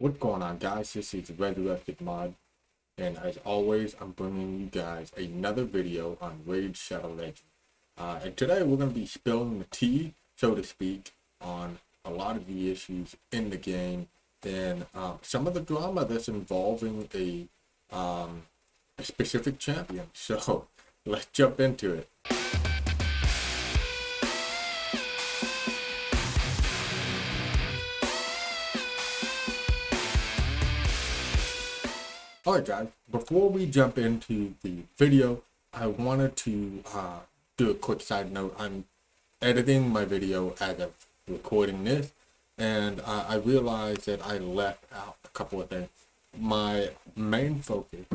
What's going on, guys? This is Resurrected Mod, and as always, I'm bringing you guys another video on Raid Shadow Legend. And today we're going to be spilling the tea, so to speak, on a lot of the issues in the game and some of the drama that's involving a specific champion. So let's jump into it. Alright guys, before we jump into the video, I wanted to do a quick side note. I'm editing my video as of recording this, and I realized that I left out a couple of things. My main focus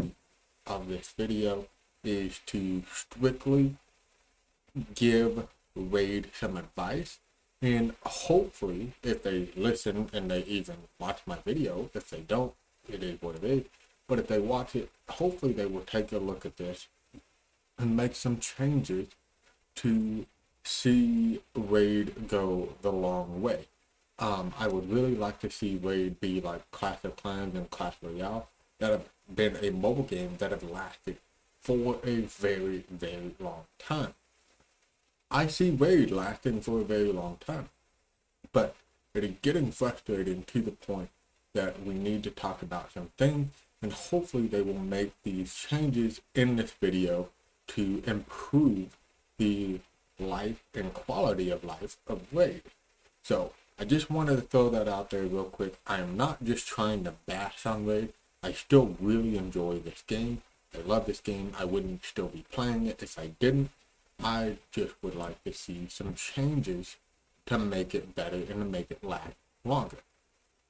of this video is to strictly give Raid some advice, and hopefully if they listen and they even watch my video, if they don't, it is what it is. But if they watch it, hopefully they will take a look at this and make some changes to see Raid go the long way. I would really like to see Raid be like Clash of Clans and Clash Royale that have been a mobile game that have lasted for a very, very long time. I see Raid lasting for a very long time, but it is getting frustrating to the point that we need to talk about some things, and hopefully they will make these changes in this video to improve the life and quality of life of Raid. So I just wanted to throw that out there real quick. I am not just trying to bash on Raid. I still really enjoy this game. I love this game. I wouldn't still be playing it if I didn't. I just would like to see some changes to make it better and to make it last longer.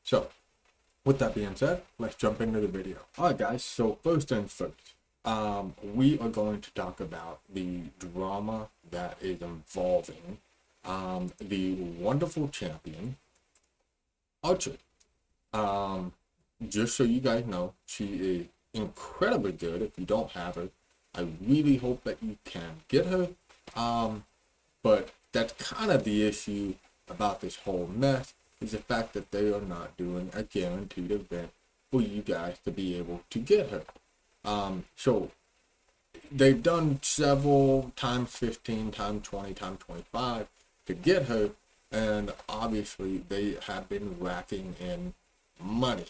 So with that being said, let's jump into the video. Alright guys, so first things first, we are going to talk about the drama that is involving the wonderful champion, Archer. Just so you guys know, she is incredibly good. If you don't have her, I really hope that you can get her. But that's kind of the issue about this whole mess, is the fact that they are not doing a guaranteed event for you guys to be able to get her. So they've done several times 15, times 20, times 25 to get her, and obviously they have been racking in money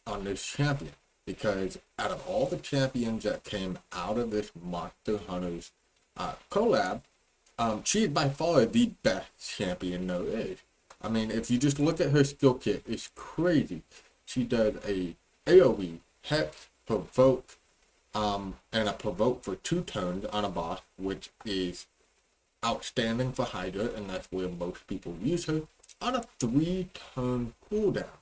on this champion, because out of all the champions that came out of this Monster Hunters collab, she is by far the best champion there is. I mean, if you just look at her skill kit, it's crazy. She does a AoE, Hex, Provoke, and a Provoke for 2 turns on a boss, which is outstanding for Hydra, and that's where most people use her, on a 3-turn cooldown.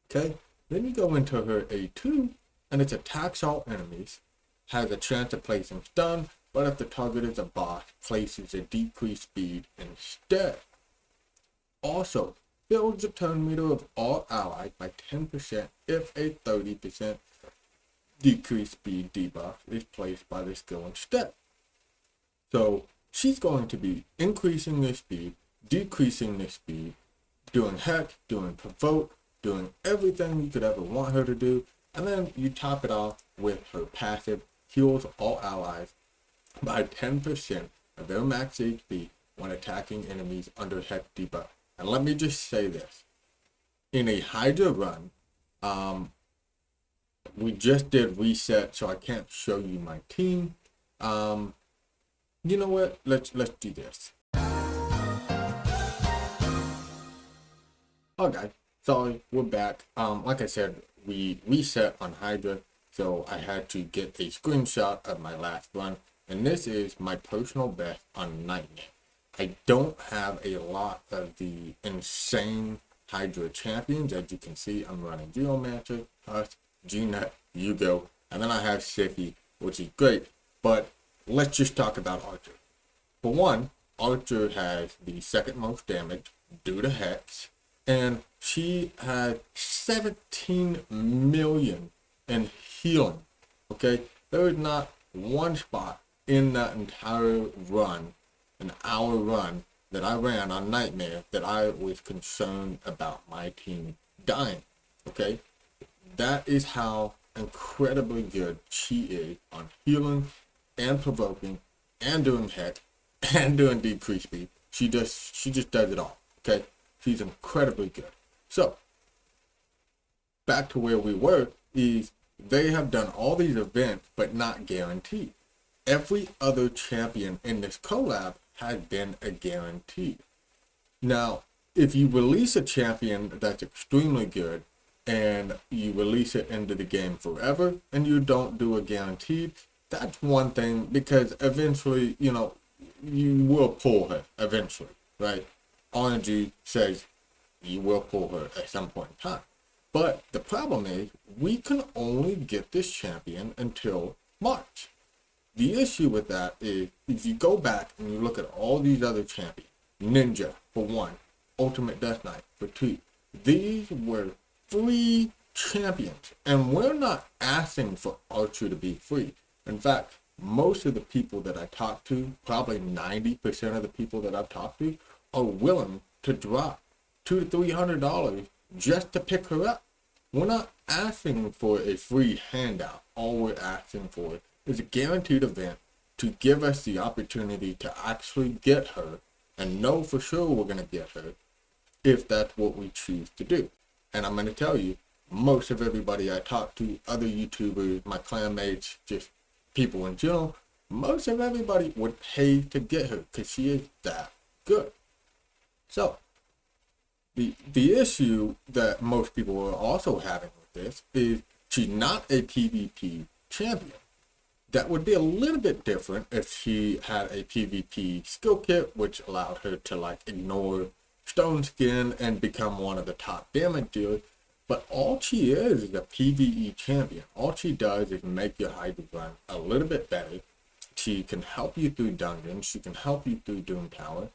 Okay, then you go into her A2, and it's attacks all enemies, has a chance of placing stun, but if the target is a boss, places a decreased speed instead. Also, fills the turn meter of all allies by 10% if a 30% decreased speed debuff is placed by the skill instead. So she's going to be increasing their speed, decreasing their speed, doing Hex, doing Provoke, doing everything you could ever want her to do, and then you top it off with her passive, heals all allies by 10% of their max HP when attacking enemies under Hex debuff. And let me just say this, in a Hydra run, we just did reset, so I can't show you my team. You know what, let's do this. Okay, sorry, we're back. Like I said, we reset on Hydra, so I had to get a screenshot of my last run, and this is my personal best on Nightmare. I don't have a lot of the insane Hydra champions. As you can see, I'm running Geomancer, Husk, G-Nut, Yugo, and then I have Siffy, which is great. But let's just talk about Archer. For one, Archer has the second most damage due to Hex, and she has 17 million in healing. Okay, there is not one spot in that entire run, an hour run that I ran on Nightmare, that I was concerned about my team dying. Okay, That is how incredibly good she is on healing and provoking and doing hit and doing decrease speed. She just does it all. Okay, she's incredibly good. So back to where we were is they have done all these events but not guaranteed. Every other champion in this collab has been a guarantee. Now, if you release a champion that's extremely good and you release it into the game forever and you don't do a guaranteed, that's one thing, because eventually, you will pull her eventually, right? RNG says you will pull her at some point in time. But the problem is we can only get this champion until March. The issue with that is if you go back and you look at all these other champions, Ninja for one, Ultimate Death Knight for two, these were free champions. And we're not asking for Archer to be free. In fact, most of the people that I talk to, probably 90% of the people that I've talked to, are willing to drop $200 to $300 just to pick her up. We're not asking for a free handout. All we're asking for is a guaranteed event to give us the opportunity to actually get her and know for sure we're going to get her if that's what we choose to do. And I'm going to tell you, most of everybody I talk to, other YouTubers, my clanmates, just people in general, most of everybody would pay to get her because she is that good. So the issue that most people are also having with this is she's not a PvP champion. That would be a little bit different if she had a PvP skill kit, which allowed her to ignore Stone Skin and become one of the top damage dealers. But all she is a PvE champion. All she does is make your Hydra run a little bit better. She can help you through dungeons. She can help you through Doom Tower.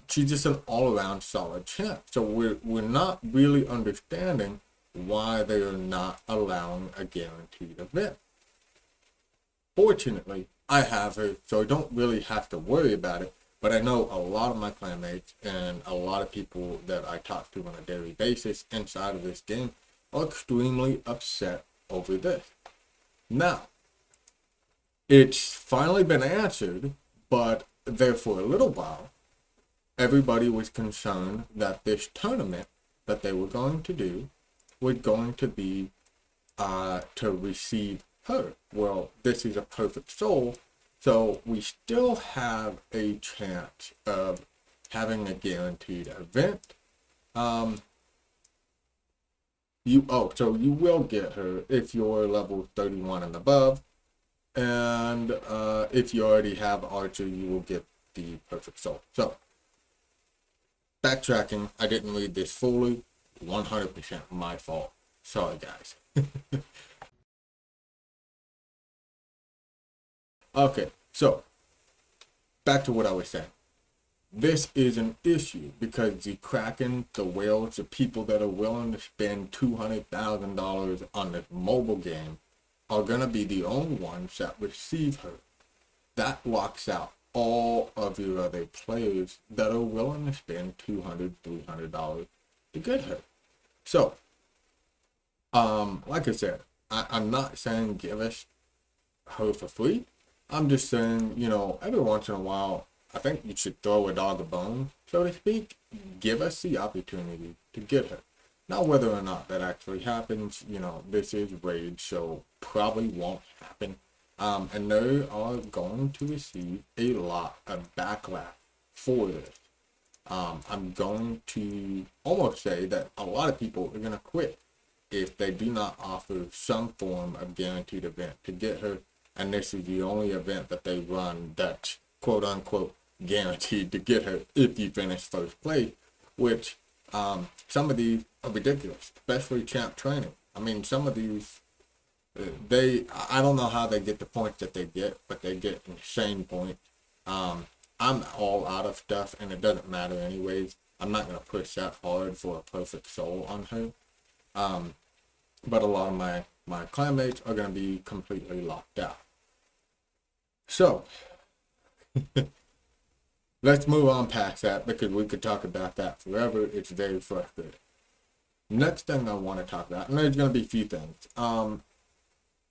She's just an all-around solid champ. So we're not really understanding why they are not allowing a guaranteed event. Fortunately, I have her, so I don't really have to worry about it. But I know a lot of my clanmates and a lot of people that I talk to on a daily basis inside of this game are extremely upset over this. Now, it's finally been answered, but there for a little while, everybody was concerned that this tournament that they were going to do was going to be to receive her. Well, this is a perfect soul, so we still have a chance of having a guaranteed event. So you will get her if you're level 31 and above, and if you already have Archer, you will get the perfect soul. So backtracking, I didn't read this fully. 100% my fault. Sorry, guys. Okay, so back to what I was saying. This is an issue because the Kraken, the whales, the people that are willing to spend $200,000 on this mobile game are going to be the only ones that receive her. That locks out all of your other players that are willing to spend $200, $300 to get her. So, like I said, I'm not saying give us her for free. I'm just saying, every once in a while, I think you should throw a dog a bone, so to speak. Give us the opportunity to get her. Now, whether or not that actually happens, this is Raid, so probably won't happen. And they are going to receive a lot of backlash for this. I'm going to almost say that a lot of people are going to quit if they do not offer some form of guaranteed event to get her. And this is the only event that they run that's quote unquote guaranteed to get her if you finish first place, which some of these are ridiculous, especially champ training. I mean, some of these, I don't know how they get the points that they get, but they get insane points. I'm all out of stuff and it doesn't matter anyways. I'm not going to push that hard for a perfect soul on her. But a lot of my clanmates are going to be completely locked out. So, let's move on past that because we could talk about that forever. It's very frustrating. next thing I want to talk about, and there's going to be a few things.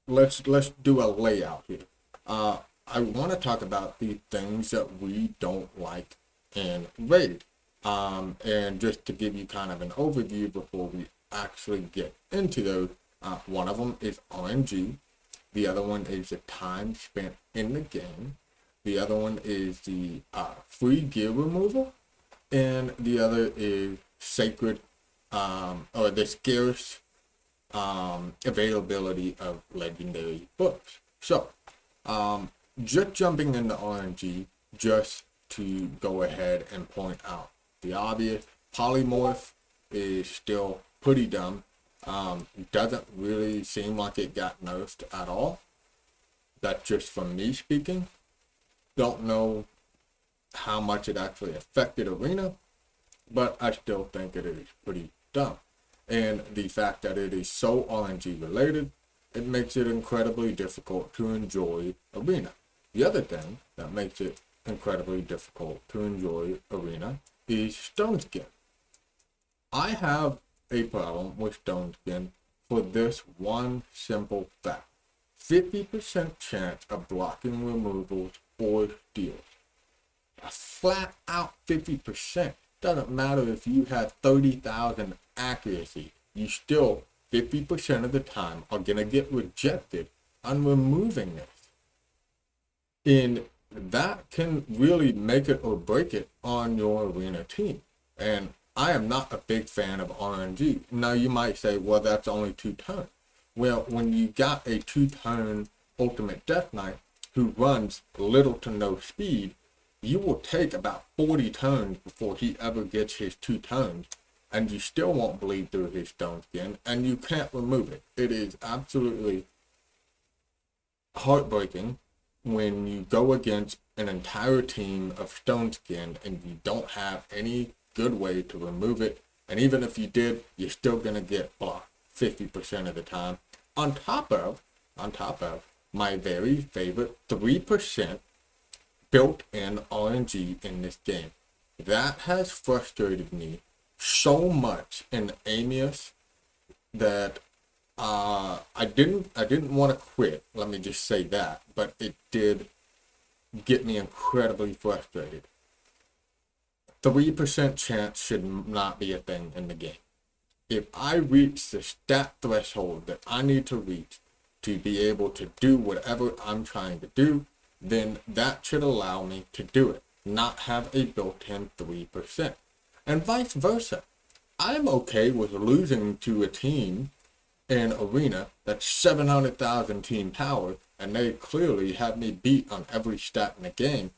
Let's do a layout here. I want to talk about the things that we don't like in Raid. And just to give you kind of an overview before we actually get into those, one of them is RNG. The other one is the time spent in the game. The other one is the free gear removal. And the other is sacred, or the scarce availability of legendary books. So, just jumping into RNG, just to go ahead and point out the obvious, polymorph is still pretty dumb. Doesn't really seem like it got nerfed at all. That's just from me speaking. Don't know how much it actually affected Arena, but I still think it is pretty dumb. And the fact that it is so RNG related, it makes it incredibly difficult to enjoy Arena. The other thing that makes it incredibly difficult to enjoy Arena is Stone Skin. I have a problem with Stone Skin for this one simple fact. 50% chance of blocking removals or steals. A flat out 50%. Doesn't matter if you have 30,000 accuracy. You still, 50% of the time, are going to get rejected on removing this. And that can really make it or break it on your Arena team. And I am not a big fan of RNG. Now you might say, well, that's only 2 turns. Well, when you got a 2-turn Ultimate Death Knight who runs little to no speed, you will take about 40 turns before he ever gets his 2 turns, and you still won't bleed through his Stone Skin, and you can't remove it. It is absolutely heartbreaking when you go against an entire team of Stone Skin and you don't have any good way to remove it, and even if you did, you're still gonna get blocked 50% of the time. On top of my very favorite 3% built-in RNG in this game. That has frustrated me so much in Amius that I didn't want to quit. Let me just say that, but it did get me incredibly frustrated. 3% chance should not be a thing in the game. If I reach the stat threshold that I need to reach to be able to do whatever I'm trying to do, then that should allow me to do it, not have a built-in 3%. And vice versa. I'm okay with losing to a team in Arena that's 700,000 team power, and they clearly have me beat on every stat in the game.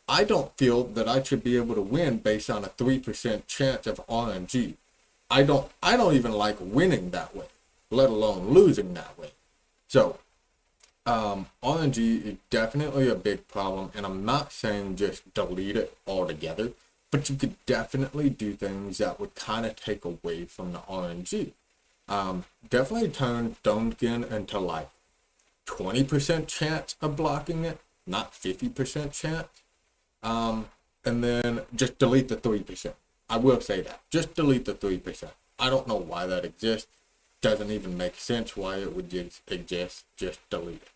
I don't feel that I should be able to win based on a 3% chance of RNG. I don't even like winning that way, let alone losing that way. So, RNG is definitely a big problem, and I'm not saying just delete it altogether, but you could definitely do things that would kind of take away from the RNG. Definitely turn Stone Skin into like 20% chance of blocking it, not 50% chance. And then just delete the 3%. I will say that. Just delete the 3%. I don't know why that exists. Doesn't even make sense why it would exist. Just delete it.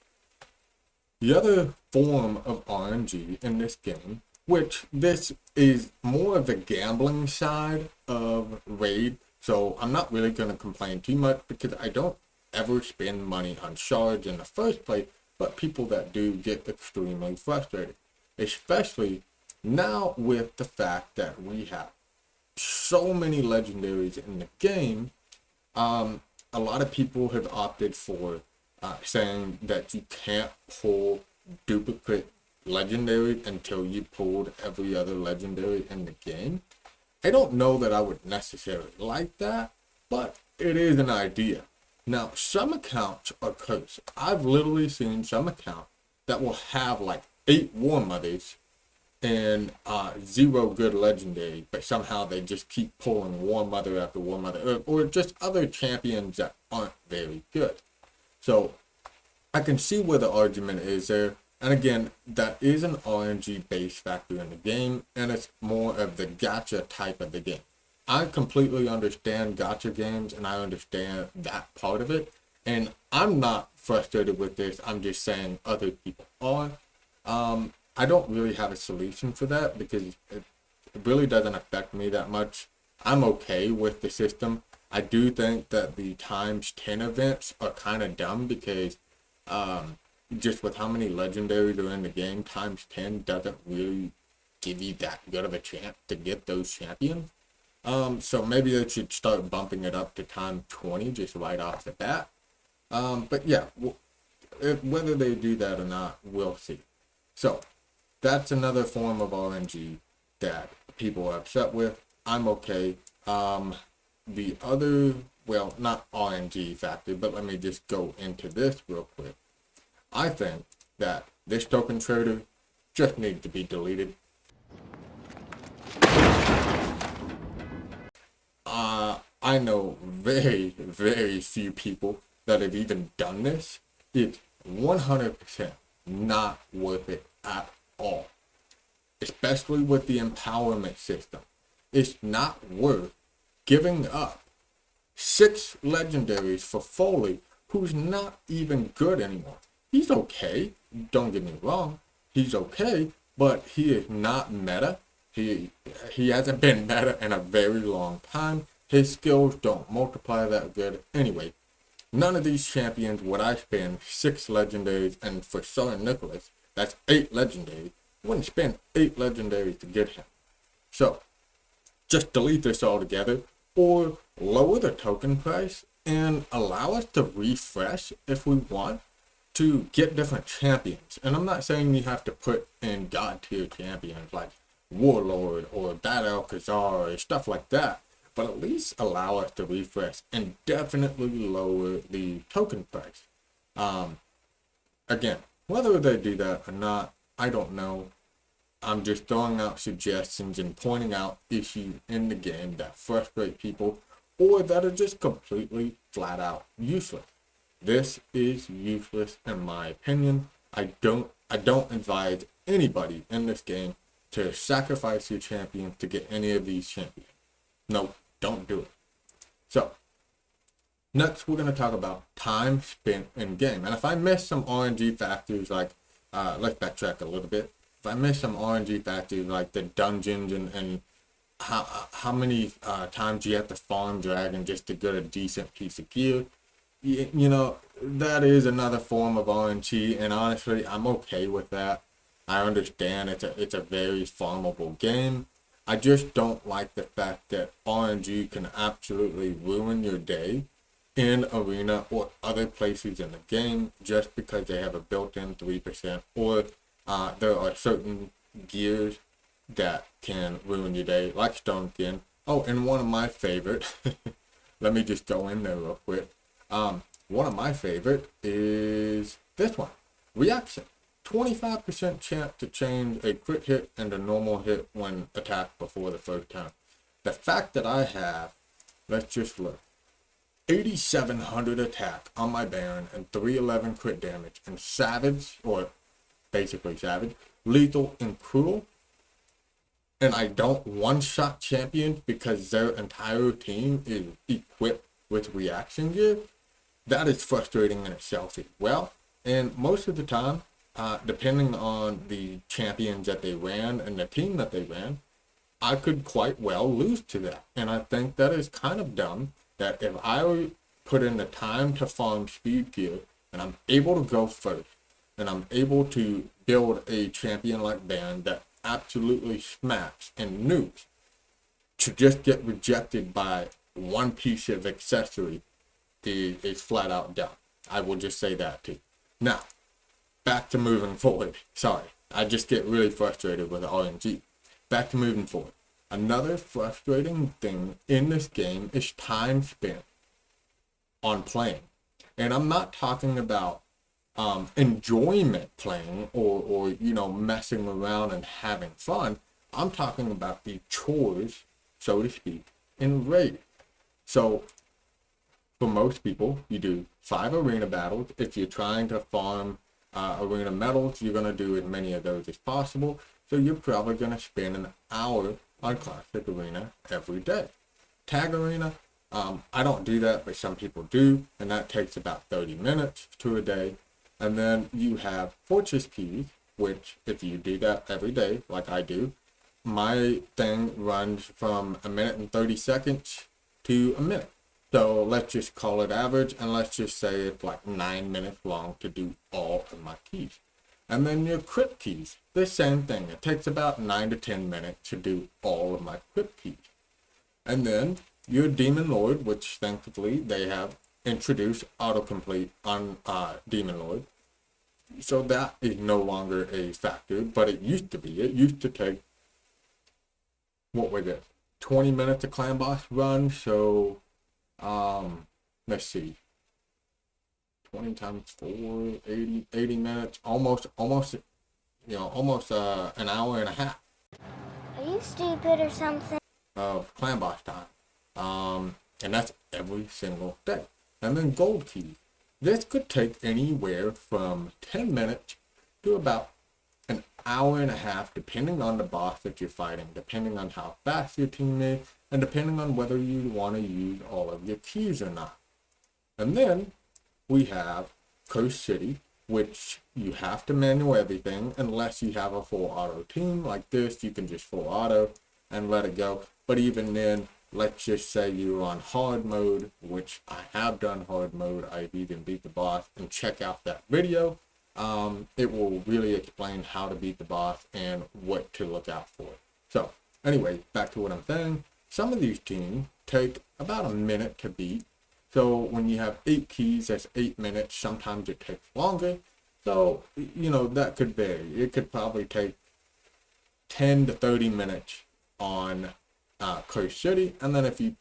The other form of RNG in this game, which this is more of the gambling side of Raid, so I'm not really going to complain too much because I don't ever spend money on shards in the first place, but people that do get extremely frustrated, especially now with the fact that we have so many legendaries in the game. A lot of people have opted for saying that you can't pull duplicate legendary until you pulled every other legendary in the game. I don't know that I would necessarily like that, but it is an idea. Now, some accounts are cursed. I've literally seen some accounts that will have like 8 War Mothers and 0 good legendary, but somehow they just keep pulling War Mother after War Mother, or just other champions that aren't very good. So I can see where the argument is there, and again, that is an RNG based factor in the game, and it's more of the gacha type of the game. I completely understand gacha games and I understand that part of it. And I'm not frustrated with this. I'm just saying other people are. I don't really have a solution for that because it really doesn't affect me that much. I'm okay with the system. I do think that the times 10 events are kind of dumb because just with how many legendaries are in the game, times 10 doesn't really give you that good of a chance to get those champions. So maybe they should start bumping it up to time 20 just right off the bat. But yeah, whether they do that or not, we'll see. So that's another form of RNG that people are upset with. I'm okay. The other, well, not RNG factor, but let me just go into this real quick. I think that this token trader just needs to be deleted. I know very, very few people that have even done this. It's 100% not worth it at all. Especially with the empowerment system. It's not worth giving up 6 legendaries for Foley, who's not even good anymore. He's okay, don't get me wrong, he's okay, but he is not meta. He hasn't been meta in a very long time. His skills don't multiply that good. Anyway, none of these champions would I spend 6 legendaries, and for Sir Nicholas, that's 8 legendaries. I wouldn't spend 8 legendaries to get him. So, just delete this altogether, or lower the token price and allow us to refresh if we want to get different champions. And I'm not saying you have to put in god tier champions like Warlord or Bad Alcazar or stuff like that, but at least allow us to refresh and definitely lower the token price. Again, whether they do that or not, I don't know. I'm just throwing out suggestions and pointing out issues in the game that frustrate people or that are just completely flat out useless. This is useless in my opinion. I don't advise anybody in this game to sacrifice your champion to get any of these champions. No, don't do it. So, next we're going to talk about time spent in game. And if I miss some RNG factors like, let's backtrack a little bit. If I miss some RNG factors like the dungeons and how many times you have to farm dragon just to get a decent piece of gear, you know, that is another form of RNG, and honestly, I'm okay with that. I understand it's a very farmable game. I just don't like the fact that RNG can absolutely ruin your day in Arena or other places in the game just because they have a built-in 3%, or there are certain gears that can ruin your day, like Stone Skin. Oh, and one of my favorite, let me just go in there real quick. One of my favorite is this one, Reaction. 25% chance to change a crit hit and a normal hit when attacked before the first time. The fact that I have, let's just look, 8700 attack on my Baron and 311 crit damage and Savage, or basically Savage, Lethal and Cruel, and I don't one-shot champions because their entire team is equipped with reaction gear, that is frustrating in itself as well. And most of the time, depending on the champions that they ran and the team that they ran, I could quite well lose to that. And I think that is kind of dumb, that if I put in the time to farm speed gear and I'm able to go first and I'm able to build a champion like Baron that absolutely smacks and nukes, to just get rejected by one piece of accessory is flat out dumb. I will just say that too. Now, back to moving forward. Sorry, I just get really frustrated with RNG. Back to moving forward. Another frustrating thing in this game is time spent on playing. And I'm not talking about enjoyment playing or you know, messing around and having fun. I'm talking about the chores, so to speak, in raid. So for most people, you do 5 arena battles. If you're trying to farm arena medals, you're going to do as many of those as possible. So you're probably going to spend an hour on Classic Arena every day. tag arena. I don't do that, but some people do, and that takes about 30 minutes to a day. And then you have fortress keys, which if you do that every day, like I do, my thing runs from 1 minute and 30 seconds to a minute. So let's just call it average, and let's just say it's like 9 minutes long to do all of my keys. And then your crypt keys, the same thing. It takes about 9 to 10 minutes to do all of my crypt keys. And then your Demon Lord, which thankfully they have introduced autocomplete on Demon Lord. So that is no longer a factor, but it used to be. It used to take, what was it, 20 minutes to clan boss run. So let's see, 20 times 4, 80 minutes, almost an hour and a half. Are you stupid or something? Of clan boss time. And that's every single day. And then gold keys. This could take anywhere from 10 minutes to about an hour and a half, depending on the boss that you're fighting, depending on how fast your team is, and depending on whether you want to use all of your keys or not. And then we have Coast City, which you have to manual everything unless you have a full auto team like this. You can just full auto and let it go. But even then, let's just say you're on hard mode, which I have done hard mode. I've even beat the boss, and check out that video. It will really explain how to beat the boss and what to look out for. So anyway, back to what I'm saying. Some of these teams take about a minute to beat. So when you have 8 keys, that's 8 minutes. Sometimes it takes longer. So, that could vary. It could probably take 10 to 30 minutes on Coast City. And then if you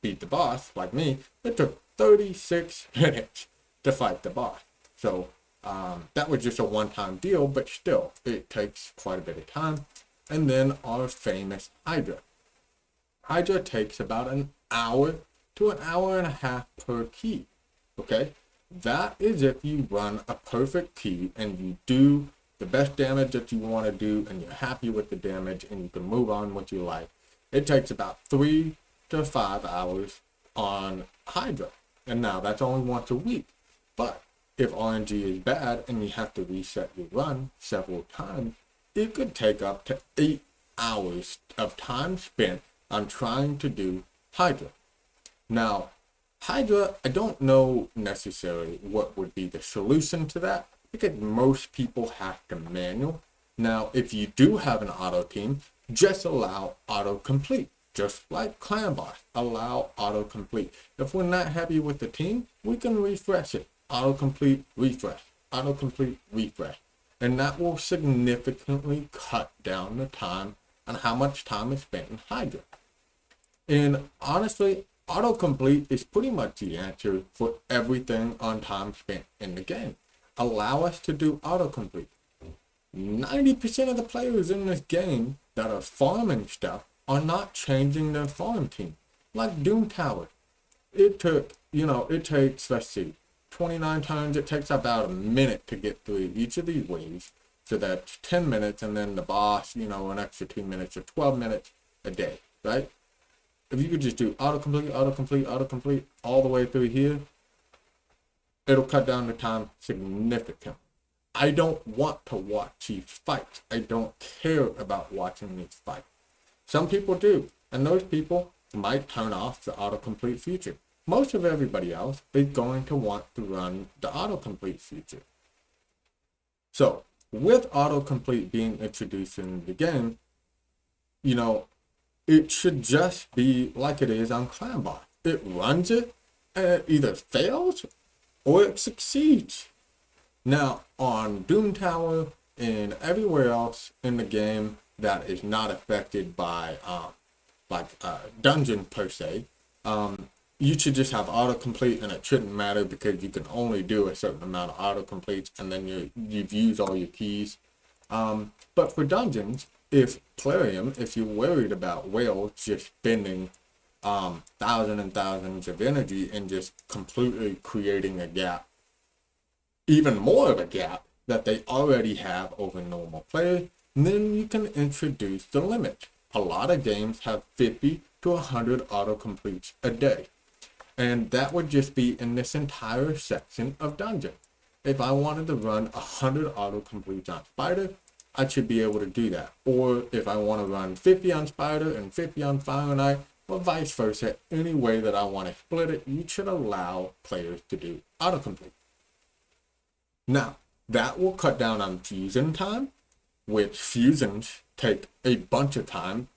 beat the boss, like me, it took 36 minutes to fight the boss. So that was just a one-time deal, but still, it takes quite a bit of time. And then our famous Hydra. Hydra takes about an hour to an hour and a half per key. Okay? That is if you run a perfect key and you do the best damage that you want to do and you're happy with the damage and you can move on with your life. It takes about 3 to 5 hours on Hydra. And now that's only once a week. But if RNG is bad and you have to reset your run several times, it could take up to 8 hours of time spent on trying to do Hydra. Now, Hydra, I don't know necessarily what would be the solution to that, because most people have to manual. Now, if you do have an auto team, just allow autocomplete. Just like clan boss, allow autocomplete. If we're not happy with the team, we can refresh it. Autocomplete, refresh. Autocomplete, refresh. And that will significantly cut down the time on how much time is spent in Hydra. And honestly, autocomplete is pretty much the answer for everything on time spent in the game. Allow us to do autocomplete. 90% of the players in this game that are farming stuff are not changing their farm team. Like Doom Tower. It takes, let's see, 29 turns. It takes about a minute to get through each of these waves. So that's 10 minutes, and then the boss, an extra 2 minutes, or 12 minutes a day, right? If you could just do autocomplete all the way through here, it'll cut down the time significantly. I don't want to watch these fights. I don't care about watching these fights. Some people do, and those people might turn off the autocomplete feature. Most of everybody else is going to want to run the autocomplete feature. So, with autocomplete being introduced in the game, it should just be like it is on ClanBot. It runs it, and it either fails or it succeeds. Now, on Doom Tower and everywhere else in the game that is not affected by dungeon per se, you should just have autocomplete, and it shouldn't matter because you can only do a certain amount of autocompletes, and then you've used all your keys. But for dungeons, if you're worried about whales just spending thousands and thousands of energy and just completely creating a gap, even more of a gap that they already have over normal players, then you can introduce the limit. A lot of games have 50 to 100 autocompletes a day. And that would just be in this entire section of dungeon. If I wanted to run 100 autocompletes on Spider, I should be able to do that. Or if I want to run 50 on Spider and 50 on Fire Knight, or vice versa, any way that I want to split it, you should allow players to do autocomplete. Now, that will cut down on fusion time, which fusions take a bunch of time.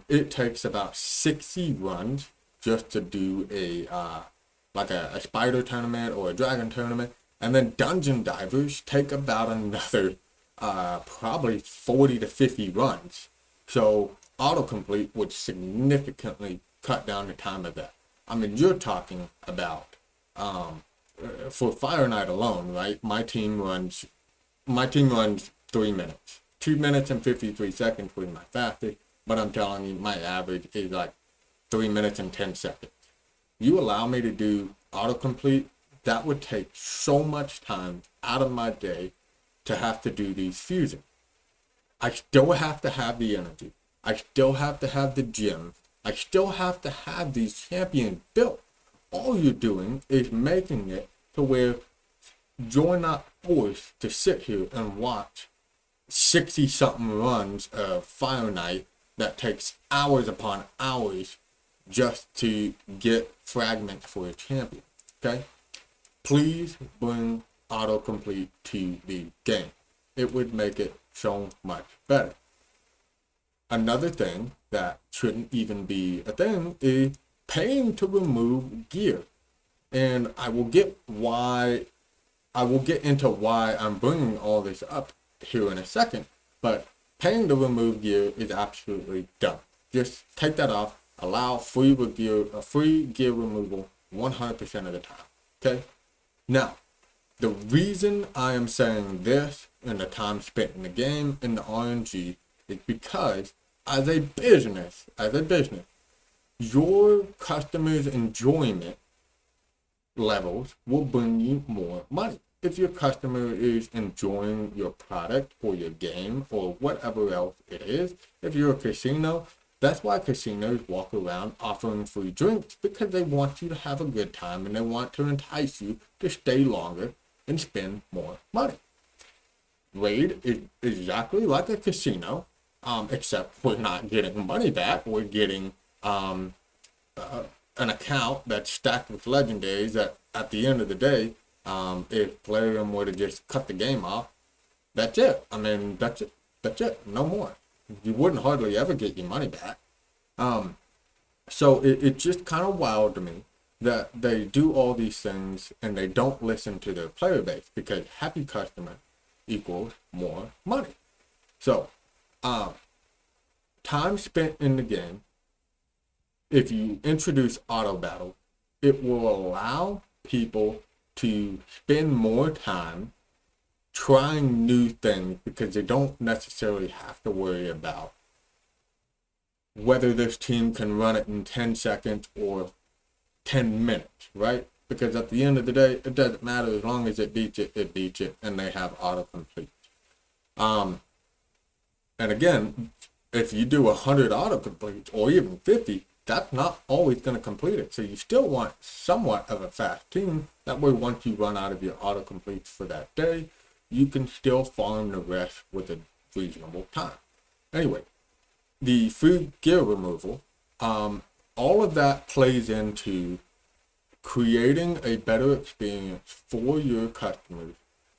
It takes about 60 runs just to do a spider tournament or a dragon tournament. And then dungeon divers take about another probably 40 to 50 runs. So autocomplete would significantly cut down the time of that. I mean, you're talking about for Fire Knight alone, right? My team runs 3 minutes. 2 minutes and 53 seconds was my fastest, but I'm telling you, my average is like 3 minutes and 10 seconds. You allow me to do autocomplete, that would take so much time out of my day to have to do these fusions. I still have to have the energy. I still have to have the gym. I still have to have these champions built. All you're doing is making it to where you're not forced to sit here and watch 60 something runs of Fire Knight that takes hours upon hours just to get fragments for a champion. Okay? Please bring autocomplete to the game. It would make it so much better. Another thing that shouldn't even be a thing is paying to remove gear. And I will get into why I'm bringing all this up here in a second, but paying to remove gear is absolutely dumb. Just take that off, allow free gear removal 100% of the time. Okay? Now, the reason I am saying this and the time spent in the game in the RNG is because as a business, your customers' enjoyment levels will bring you more money. If your customer is enjoying your product or your game or whatever else it is, if you're a casino, that's why casinos walk around offering free drinks, because they want you to have a good time and they want to entice you to stay longer and spend more money. Raid is exactly like a casino, except we're not getting money back. We're getting an account that's stacked with legendaries that at the end of the day, if Plarium were to just cut the game off, that's it. I mean, that's it. No more. You wouldn't hardly ever get your money back. So it's just kind of wild to me that they do all these things and they don't listen to their player base, because happy customer equals more money. So, time spent in the game, if you introduce auto battle, it will allow people to spend more time trying new things, because they don't necessarily have to worry about whether this team can run it in 10 seconds or 10 minutes, right? Because at the end of the day, it doesn't matter. As long as it beats it, and they have autocomplete. And again, if you do 100 autocompletes or even 50, that's not always going to complete it. So you still want somewhat of a fast team. That way, once you run out of your autocompletes for that day, you can still farm the rest with a reasonable time. Anyway, the free gear removal, all of that plays into creating a better experience for your customers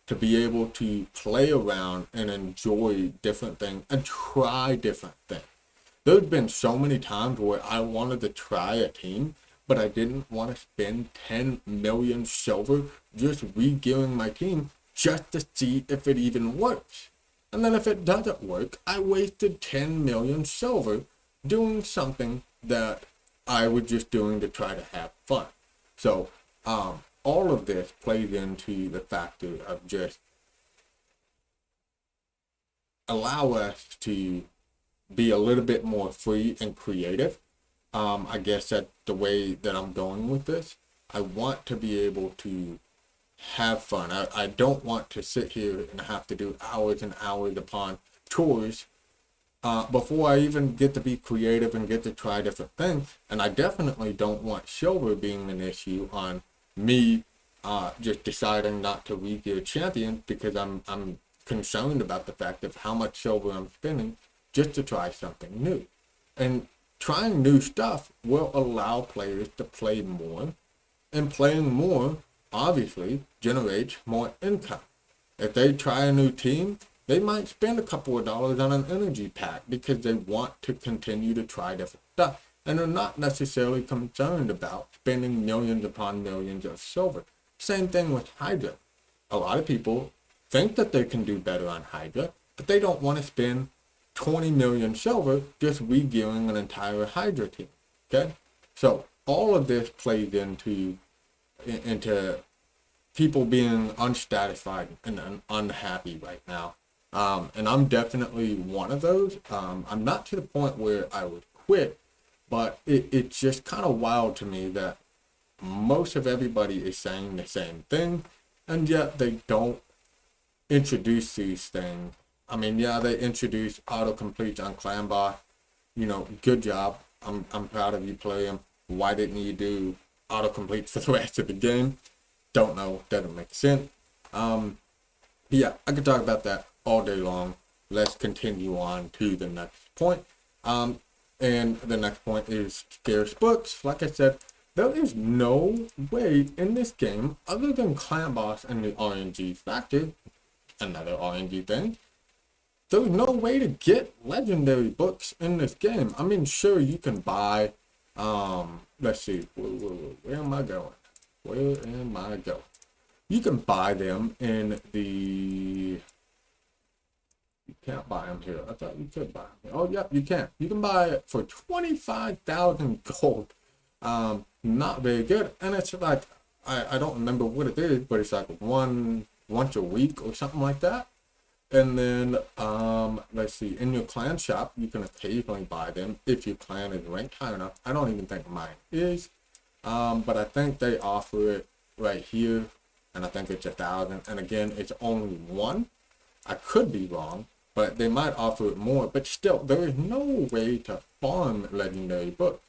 to be able to play around and enjoy different things and try different things. There's been so many times where I wanted to try a team, but I didn't want to spend 10 million silver just re-gearing my team just to see if it even works. And then if it doesn't work, I wasted 10 million silver doing something that I was just doing to try to have fun. So, all of this plays into the factor of just allow us to be a little bit more free and creative. I guess that's the way that I'm going with this. I want to be able to have fun. I don't want to sit here and have to do hours and hours upon chores before I even get to be creative and get to try different things. And I definitely don't want silver being an issue on me just deciding not to re-gear champion, because I'm concerned about the fact of how much silver I'm spending just to try something new. And trying new stuff will allow players to play more, and playing more obviously generates more income. If they try a new team, they might spend a couple of dollars on an energy pack because they want to continue to try different stuff. And they're not necessarily concerned about spending millions upon millions of silver. Same thing with Hydra. A lot of people think that they can do better on Hydra, but they don't want to spend 20 million silver just re-gearing an entire Hydra team. Okay? So all of this plays into people being unsatisfied and unhappy right now. And I'm definitely one of those. I'm not to the point where I would quit, but it's just kind of wild to me that most of everybody is saying the same thing, and yet they don't introduce these things. I mean, yeah, they introduce autocomplete on clan boss. You know, good job. I'm proud of you, playing. Why didn't you do autocomplete for the rest of the game? Don't know. Doesn't make sense. Yeah, I could talk about that all day long. Let's continue on to the next point. And the next point is scarce books. Like I said, there is no way in this game, other than clan boss and the RNG factor, another RNG thing, there's no way to get legendary books in this game. I mean, sure, you can buy, let's see, where am I going? Where am I going? You can buy them in the... You can't buy them here. I thought you could buy them here. Oh, yeah, you can. You can buy it for 25,000 gold. Not very good. And it's like, I don't remember what it is, but it's like once a week or something like that. And then, let's see, in your clan shop, you can occasionally buy them if your clan is ranked high enough. I don't even think mine is. But I think they offer it right here, and I think it's 1,000. And again, it's only one. I could be wrong, but they might offer it more. But still, there is no way to farm legendary books.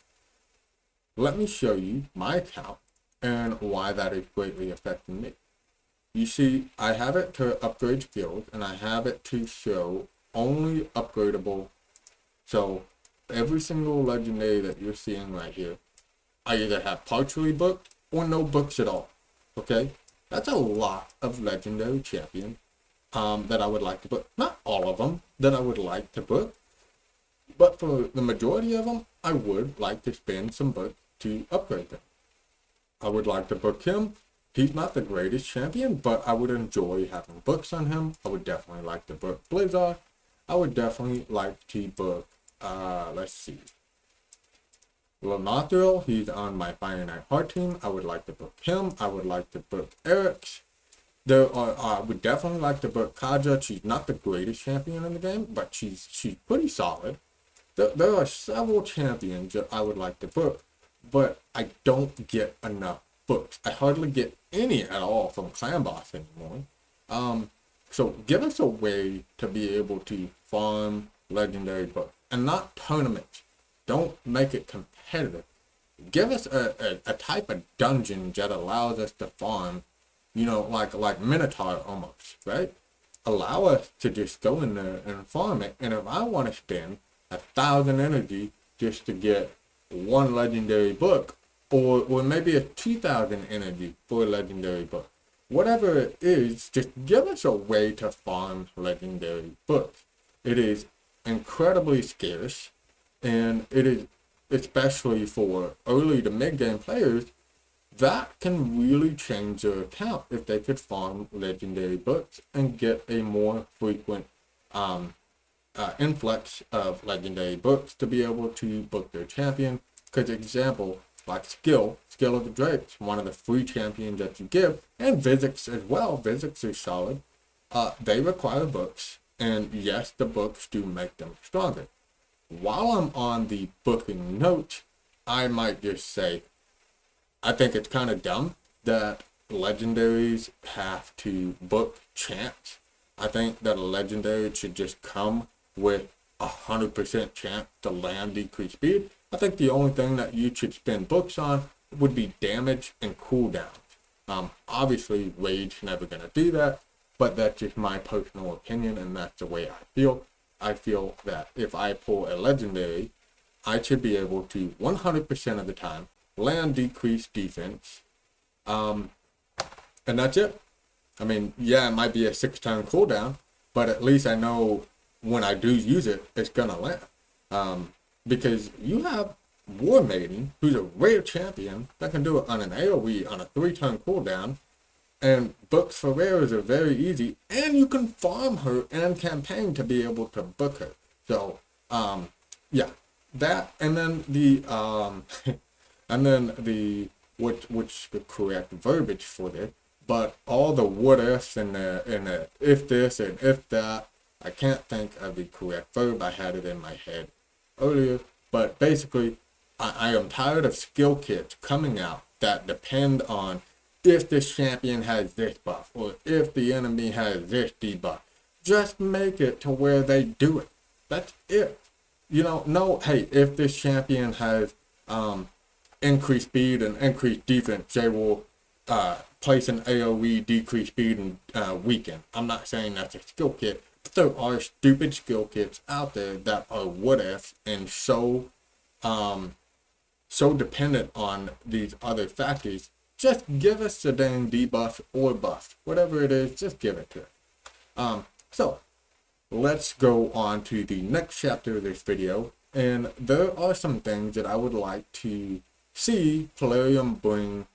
Let me show you my account and why that is greatly affecting me. You see, I have it to upgrade skills, and I have it to show only upgradable. So every single legendary that you're seeing right here, I either have partially booked or no books at all. Okay, that's a lot of legendary champions that I would like to book. Not all of them that I would like to book, but for the majority of them, I would like to spend some books to upgrade them. I would like to book him. He's not the greatest champion, but I would enjoy having books on him. I would definitely like to book Blizzard. I would definitely like to book, let's see, Lanathril. He's on my Fire Knight Heart team. I would like to book him. I would like to book Arer. I would definitely like to book Kaja. She's not the greatest champion in the game, but she's pretty solid. There are several champions that I would like to book, but I don't get enough books. I hardly get any at all from clan boss anymore. So give us a way to be able to farm legendary books, and not tournaments. Don't make it competitive. Give us a type of dungeon that allows us to farm, you know, like Minotaur almost, right? Allow us to just go in there and farm it. And if I want to spend 1,000 energy just to get one legendary book, or maybe a 2,000 energy for a legendary book, whatever it is, just give us a way to farm legendary books. It is incredibly scarce, and it is, especially for early to mid-game players, that can really change their account if they could farm legendary books and get a more frequent influx of legendary books to be able to book their champion. Because example, like Skill of the Drakes, one of the free champions that you give, and Physics as well. Physics is solid. They require books, and yes, the books do make them stronger. While I'm on the booking note, I might just say, I think it's kind of dumb that legendaries have to book champs. I think that a legendary should just come with 100% chance to land decreased speed. I think the only thing that you should spend books on would be damage and cooldown. Obviously, Rage never gonna do that, but that's just my personal opinion, and that's the way I feel. I feel that if I pull a legendary, I should be able to 100% of the time land decreased defense, and that's it. I mean, yeah, it might be a 6-turn cooldown, but at least I know when I do use it, it's gonna land. Because you have War Maiden, who's a rare champion that can do it on an AoE on a 3-turn cooldown, and books for rares are very easy, and you can farm her and campaign to be able to book her. So, yeah, that, and then the, and then the, which the correct verbiage for this, but all the what ifs and the if this and if that, I can't think of the correct verb. I had it in my head earlier, but basically, I am tired of skill kits coming out that depend on if this champion has this buff or if the enemy has this debuff. Just make it to where they do it. That's it. You know, no, hey, if this champion has increased speed and increased defense, they will place an AoE, decrease speed, and weaken. I'm not saying that's a skill kit, but there are stupid skill kits out there that are what ifs and so dependent on these other factors. Just give us the dang debuff or buff, whatever it is, just give it to us. So let's go on to the next chapter of this video, and there are some things that I would like to see Plarium bring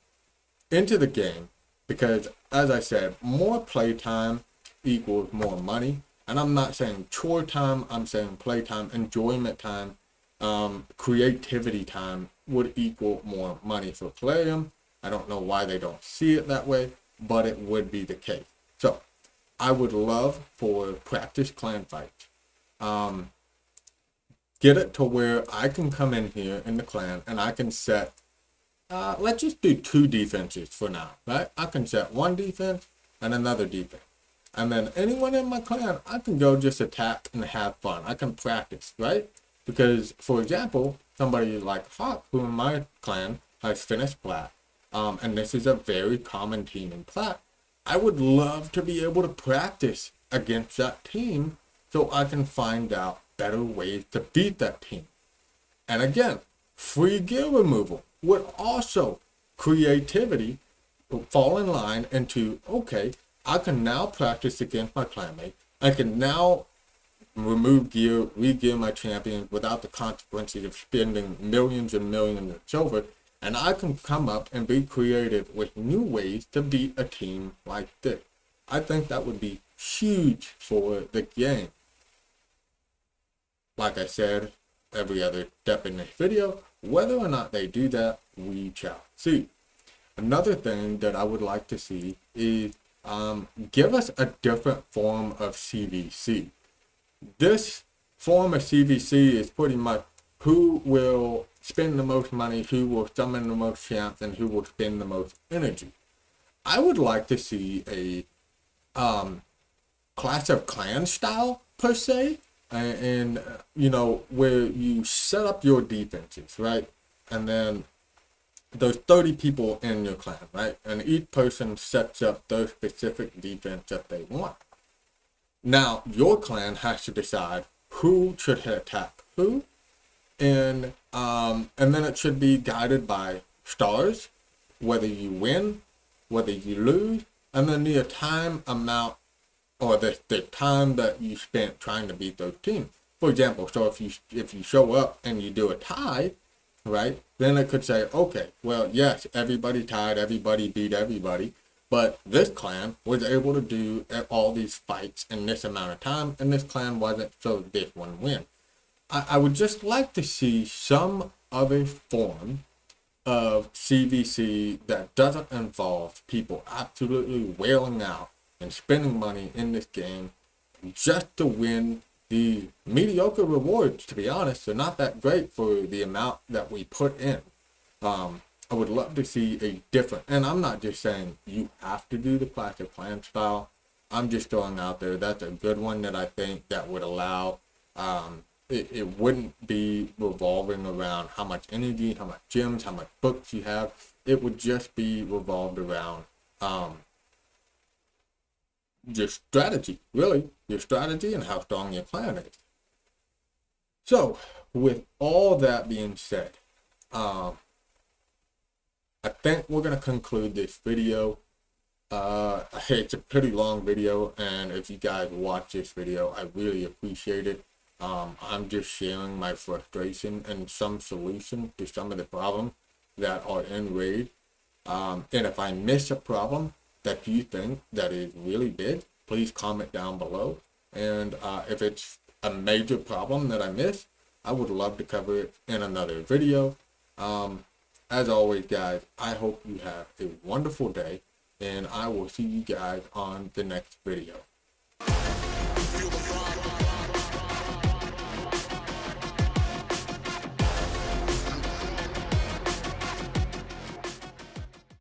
into the game, because as I said, more playtime equals more money. And I'm not saying chore time, I'm saying playtime, enjoyment time, creativity time would equal more money for Plarium. I don't know why they don't see it that way, but it would be the case. So I would love for practice clan fights. Get it to where I can come in here in the clan and I can set, let's just do 2 defenses for now, right? I can set 1 defense and another defense. And then anyone in my clan, I can go just attack and have fun. I can practice, right? Because, for example, somebody like Hawk, who in my clan has finished plat, and this is a very common team in plat, I would love to be able to practice against that team so I can find out better ways to beat that team. And again, free gear removal would also creativity fall in line into, okay, I can now practice against my clanmate. I can now remove gear, re-gear my champions without the consequences of spending millions and millions of silver, and I can come up and be creative with new ways to beat a team like this. I think that would be huge for the game. Like I said, every other step in this video, whether or not they do that, we shall see. Another thing that I would like to see is give us a different form of CVC. This form of CVC is pretty much who will spend the most money, who will summon the most champs, and who will spend the most energy. I would like to see a class of clan style, per se, and you know, where you set up your defenses, right? And then there's 30 people in your clan, right? And each person sets up their specific defense that they want. Now, your clan has to decide who should attack who, and then it should be guided by stars, whether you win, whether you lose, and then the time amount, or the time that you spent trying to beat those teams. For example, so if you show up and you do a tie, right, then it could say, okay, well, yes, everybody tied, everybody beat everybody, but this clan was able to do all these fights in this amount of time, and this clan wasn't, so this one win. I would just like to see some other form of CVC that doesn't involve people absolutely wailing out and spending money in this game just to win the mediocre rewards. To be honest, they're not that great for the amount that we put in. I would love to see a different, and I'm not just saying you have to do the classic clan style. I'm just throwing out there, that's a good one that I think that would allow it wouldn't be revolving around how much energy, how much gems, how much books you have. It would just be revolved around your strategy, really, your strategy and how strong your clan is. So, with all that being said, I think we're going to conclude this video. It's a pretty long video, and if you guys watch this video, I really appreciate it. I'm just sharing my frustration and some solution to some of the problems that are in Raid. And if I miss a problem that you think that is really big, please comment down below. And if it's a major problem that I missed, I would love to cover it in another video. As always, guys, I hope you have a wonderful day, and I will see you guys on the next video.